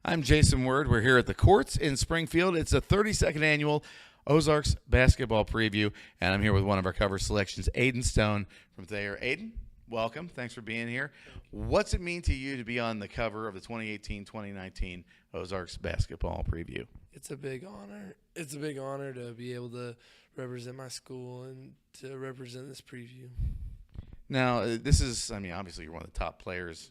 I'm Jason Word. We're here at the courts in Springfield. It's a 32nd annual Ozarks basketball preview, and I'm here with one of our cover selections, Ayden Stone from Thayer. Ayden, welcome. Thanks for being here. What's it mean to you to be on the cover of the 2018-2019 Ozarks basketball preview? It's a big honor. It's a big honor to be able to represent my school and to represent this preview. Now, this is, obviously you're one of the top players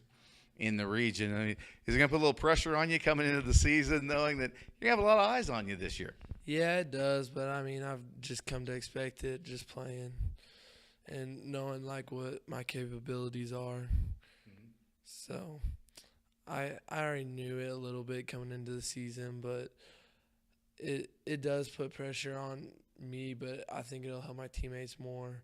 in the region. Is it going to put a little pressure on you coming into the season, knowing that you have a lot of eyes on you this year? Yeah, it does, but I've just come to expect it, just playing and knowing what my capabilities are. So I already knew it a little bit coming into the season, but it does put pressure on me, but I think it'll help my teammates more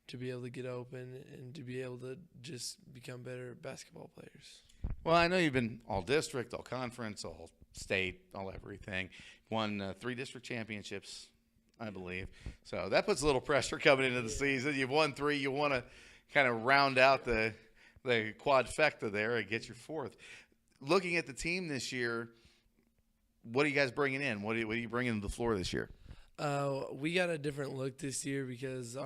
to be able to get open and to be able to just become better basketball players. Well, I know you've been all district, all conference, all state, all everything. Won 3 district championships, I believe. So that puts a little pressure coming into the season. You've won 3. You want to kind of round out the quadfecta there and get your 4th. Looking at the team this year, what are you guys bringing in? What are you bringing to the floor this year? We got a different look this year because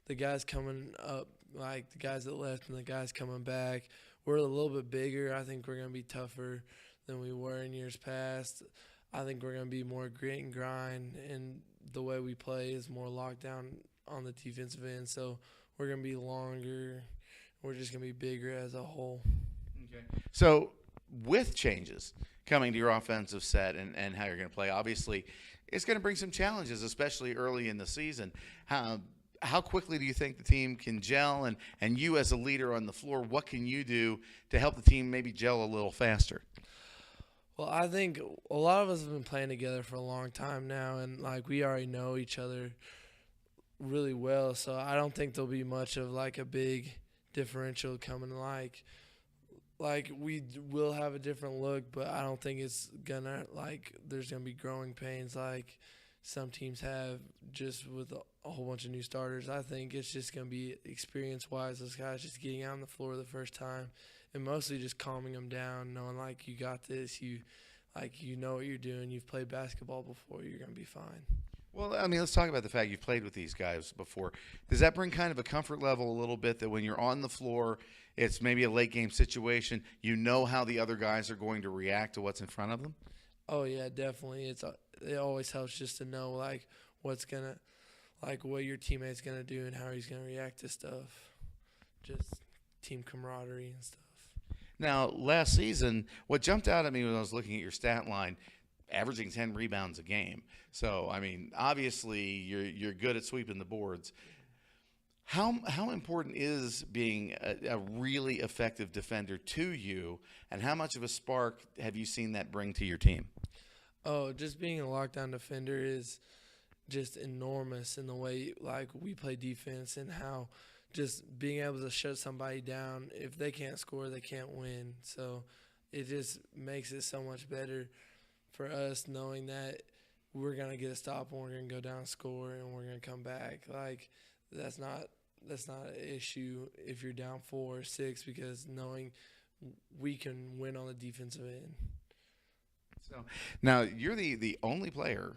the guys coming up, like the guys that left and the guys coming back, we're a little bit bigger. I think we're going to be tougher than we were in years past. I think we're going to be more grit and grind, and the way we play is more locked down on the defensive end. So we're going to be longer. We're just going to be bigger as a whole. Okay. So with changes coming to your offensive set and how you're going to play, obviously it's going to bring some challenges, especially early in the season. How quickly do you think the team can gel? And you as a leader on the floor, what can you do to help the team maybe gel a little faster? Well, I think a lot of us have been playing together for a long time now, and we already know each other really well. So I don't think there'll be much of a big differential coming. We will have a different look, but I don't think it's gonna there's gonna be growing pains like some teams have just with a whole bunch of new starters. I think it's just going to be experience-wise, those guys just getting out on the floor the first time and mostly just calming them down, knowing you got this, you know what you're doing, you've played basketball before, you're going to be fine. Well, let's talk about the fact you've played with these guys before. Does that bring kind of a comfort level a little bit that when you're on the floor, it's maybe a late-game situation, you know how the other guys are going to react to what's in front of them? Oh, yeah, definitely. It always helps just to know, what's going to – what your teammate's going to do and how he's going to react to stuff. Just team camaraderie and stuff. Now, last season, what jumped out at me when I was looking at your stat line, averaging 10 rebounds a game. So, obviously you're good at sweeping the boards. How important is being a really effective defender to you, and how much of a spark have you seen that bring to your team? Oh, just being a lockdown defender is just enormous in the way we play defense and how just being able to shut somebody down. If they can't score, they can't win. So it just makes it so much better for us knowing that we're going to get a stop and we're going to go down and score and we're going to come back. That's not an issue if you're down 4 or 6 because knowing we can win on the defensive end. So now you're the only player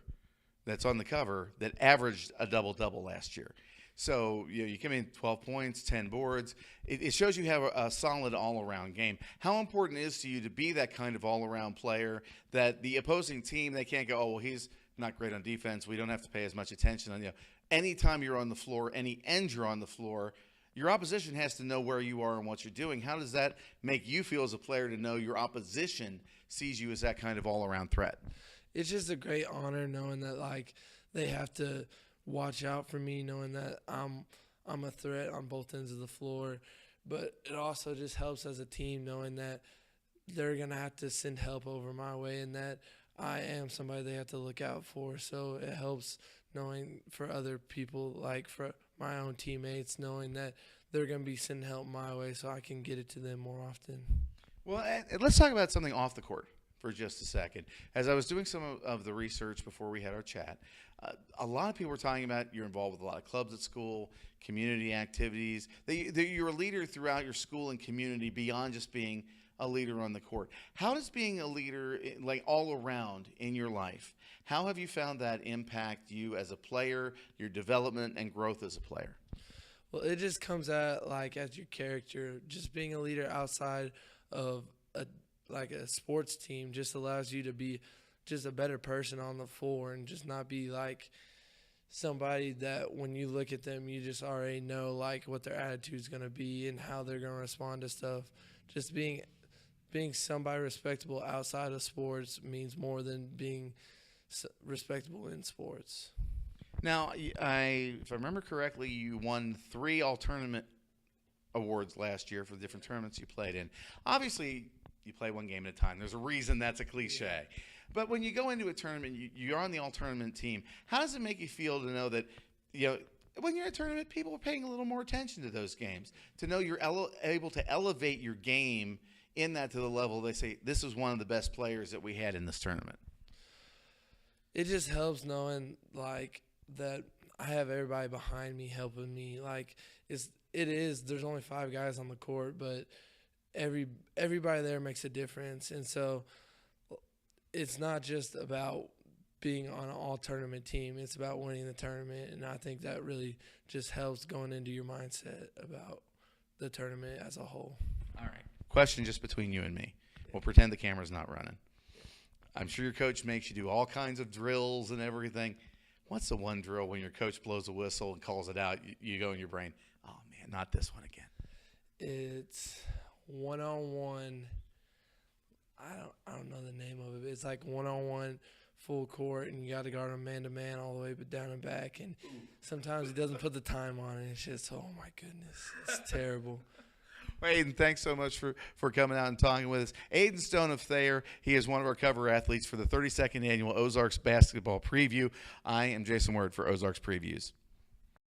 that's on the cover that averaged a double-double last year. So you come in 12 points, 10 boards. It shows you have a solid all-around game. How important is to you to be that kind of all-around player that the opposing team, they can't go, oh, well, he's not great on defense. We don't have to pay as much attention on you. Anytime you're on the floor, any end you're on the floor, your opposition has to know where you are and what you're doing. How does that make you feel as a player to know your opposition sees you as that kind of all-around threat? It's just a great honor knowing that they have to watch out for me, knowing that I'm a threat on both ends of the floor. But it also just helps as a team knowing that they're going to have to send help over my way and that I am somebody they have to look out for. So it helps knowing for other people, for my own teammates, knowing that they're going to be sending help my way so I can get it to them more often. Well, let's talk about something off the court for just a second. As I was doing some of the research before we had our chat, a lot of people were talking about you're involved with a lot of clubs at school, community activities. You're a leader throughout your school and community beyond just being a leader on the court. How does being a leader, like all around in your life, how have you found that impact you as a player, your development and growth as a player? Well, it just comes out like as your character. Just being a leader outside of a sports team just allows you to be just a better person on the floor and just not be like somebody that when you look at them you just already know like what their attitude's going to be and how they're going to respond to stuff. Just being somebody respectable outside of sports means more than being respectable in sports. Now, if I remember correctly, you won 3 all-tournament awards last year for the different tournaments you played in. Obviously, you play one game at a time. There's a reason that's a cliche. But when you go into a tournament, you're on the all-tournament team. How does it make you feel to know that, when you're in a tournament, people are paying a little more attention to those games, to know you're able to elevate your game in that to the level they say, this is one of the best players that we had in this tournament? It just helps knowing like that I have everybody behind me helping me. Like there's only 5 guys on the court, but everybody there makes a difference. And so it's not just about being on an all-tournament team. It's about winning the tournament, and I think that really just helps going into your mindset about the tournament as a whole. All right. Question just between you and me. We'll pretend the camera's not running. I'm sure your coach makes you do all kinds of drills and everything. What's the one drill when your coach blows a whistle and calls it out, you go in your brain, oh, man, not this one again? It's one-on-one. I don't know the name of it. It's like one-on-one full court, and you got to guard them man-to-man all the way but down and back. And sometimes he doesn't put the time on it. It's just, oh, my goodness, it's terrible. Well, Ayden, thanks so much for coming out and talking with us. Ayden Stone of Thayer, he is one of our cover athletes for the 32nd Annual Ozarks Basketball Preview. I am Jason Word for Ozarks Previews.